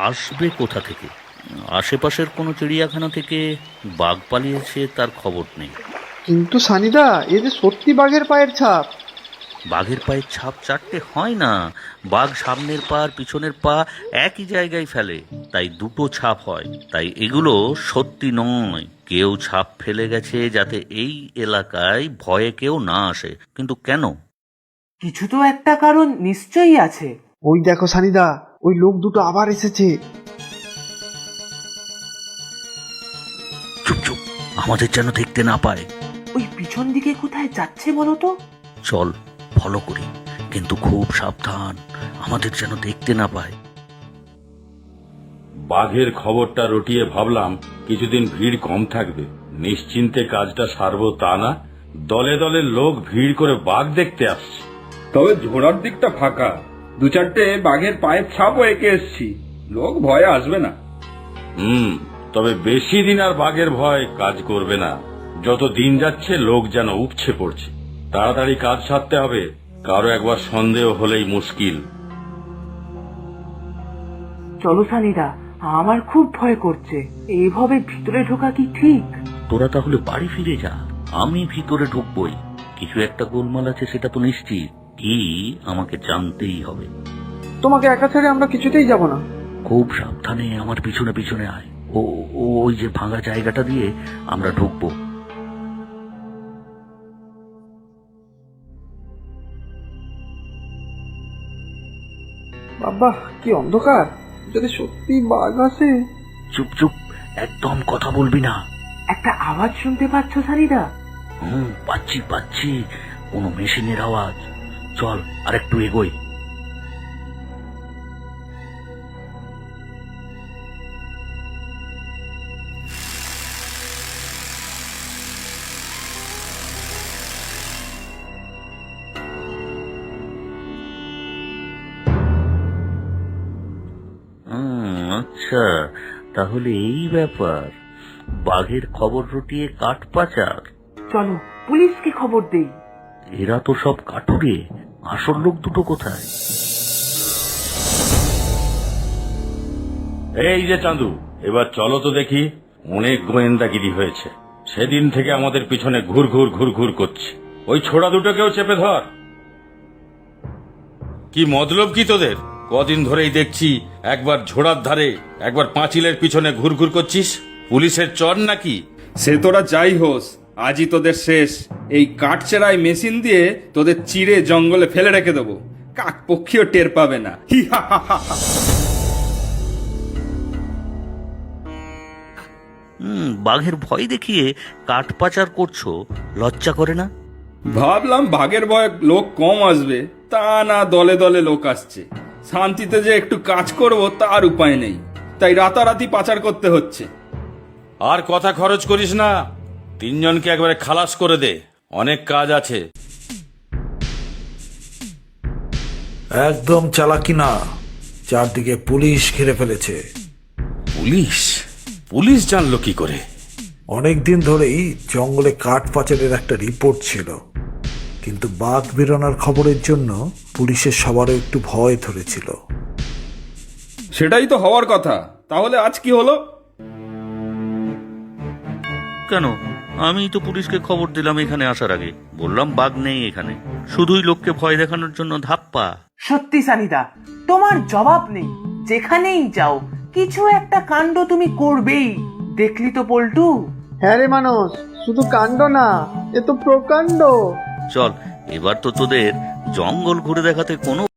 আসবে কোথা থেকে? আশেপাশের কোনো চিড়িয়াখানা থেকে বাঘ পালিয়েছে তার খবর নেই। কিন্তু সানিদা, এ যে সত্যি বাঘের পায়ের ছাপ। বাঘের পায়ের ছাপ চারটে হয় না। বাঘ সামনের পা আর পিছনের পা একই জায়গায় ফেলে, তাই দুটো ছাপ হয়। তাই এগুলো সত্যি নয়, কেউ ছাপ ফেলে গেছে যাতে এই এলাকায় ভয়ে কেউ না আসে। কিন্তু কেন? কিছু তো একটা কারণ নিশ্চয়ই আছে। ওই দেখো সানিদা, ওই লোক দুটো আবার এসেছে। চুপ চুপ, আমাদের যেন দেখতে না পায়। ওই পিছন দিকে কোথায় যাচ্ছে বলো তো? চল ফলো করি, কিন্তু খুব সাবধান, আমাদের যেন দেখতে না পায়। বাঘের খবরটা রটিয়ে ভাবলাম কিছুদিন ভিড় কম থাকবে, নিশ্চিন্তে কাজটা সারবো তা না, দলে দলে লোক ভিড় করে বাঘ দেখতে আসছে। তবে ঝোড়ার দিকটা ফাঁকা, দু চারটে বাঘের পায়ের ছাপও এঁকে এসছি, লোক ভয়ে আসবে না। তবে বেশি দিন আর বাঘের ভয় কাজ করবে না। যত দিন যাচ্ছে লোক যেন উপছে পড়ছে। তাড়াতাড়ি কাজ সারতে হবে, কারো একবার সন্দেহ হলেই মুশকিল। চলো সানিদা, আমার খুব ভয় করছে। এইভাবে ভিতরে ঢোকা কি ঠিক? তোরা তাহলে বাড়ি ফিরে যা, আমি ভিতরে ঢুকবই। কিছু একটা গোলমাল আছে সেটা তো নিশ্চিত। কি আমাকে জানতেই হবে। তোমাকে একা ছেড়ে আমরা কিছুতেই যাব না। খুব সাবধানে আমার পিছনে পিছনে আয়। ও ও, ওই যে ভাঙা জায়গাটা দিয়ে আমরা ঢুকবো। বাবা, কি অন্ধকার! যদি সত্যি বাঘ আসে। চুপ চুপ, একদম কথা বলবি না। একটা আওয়াজ শুনতে পাচ্ছ সানিদা? পাচ্ছি পাচ্ছি, কোনো মেশিনের আওয়াজ। চল আরেকটু এগোই। আচ্ছা, তাহলে এই ব্যাপার। বাঘের খবর রটিয়ে কাঠ পাচার। চলো পুলিশকে খবর দেই। এরা তো সব কাঠুরে, আসল লোক দুটো কোথায়? এই যে চাঁদু, এবার চলো তো দেখি। অনেক গোয়েন্দাগিরি হয়েছে, সেদিন থেকে আমাদের পিছনে ঘুর ঘুর ঘুর ঘুর করছে। ওই ছোড়া দুটোকেও চেপে ধর। কি মতলব কি তোদের? কদিন ধরেই দেখছি একবার ঝোড়ার ধারে, একবার পাঁচিলের পিছনে ঘুর ঘুর করছিস। পুলিশের চর নাকি? সে তোরা যাই হোস, আজই তোদের শেষ। এই কাঠচেরাই মেশিন দিয়ে তোদের চিড়ে জঙ্গলে ফেলে রেখে দেবো, কাক পক্ষীও টের পাবে না। হি হা হা হা হা। বাঘের ভয় দেখিয়ে কাঠ পাচার করছো, লজ্জা করে না? ভাবলাম বাঘের ভয়ে লোক কম আসবে, তা না, দলে দলে লোক আসছে। শান্তিতে যে একটু কাজ করব তার উপায় নেই, তাই রাতারাতি পাচার করতে হচ্ছে। আর কথা খরচ করিস না, তিনজনকে একবারে খালাস করে দে, অনেক কাজ আছে। একদম চালাকি না, চারদিকে পুলিশ ঘিরে ফেলেছে। পুলিশ? পুলিশ জানলো কি করে? অনেকদিন ধরেই জঙ্গলে কাঠ পাচারের একটা রিপোর্ট ছিল, কিন্তু বাঘ বেরোনোর খবরের জন্য পুলিশের সবারও একটু ভয় ধরেছিল। সেটাই তো হওয়ার কথা, তাহলে আজ কি হলো? কেন? আমি তো পুলিশকে খবর দিলাম এখানে আসার আগে, বললাম বাঘ নেই এখানে, শুধুই লোককে ভয় দেখানোর জন্য ধাপ্পা। সত্যি সানিদা, তোমার জবাব নেই। যেখানেই যাও কিছু একটা কাণ্ড তুমি করবেই। দেখলি তো পল্টু? হ্যাঁ রে মানস, শুধু কাণ্ড না, এ তো প্রকাণ্ড। চল, এবার তো তোদের জঙ্গল ঘুরে দেখাতে কোনো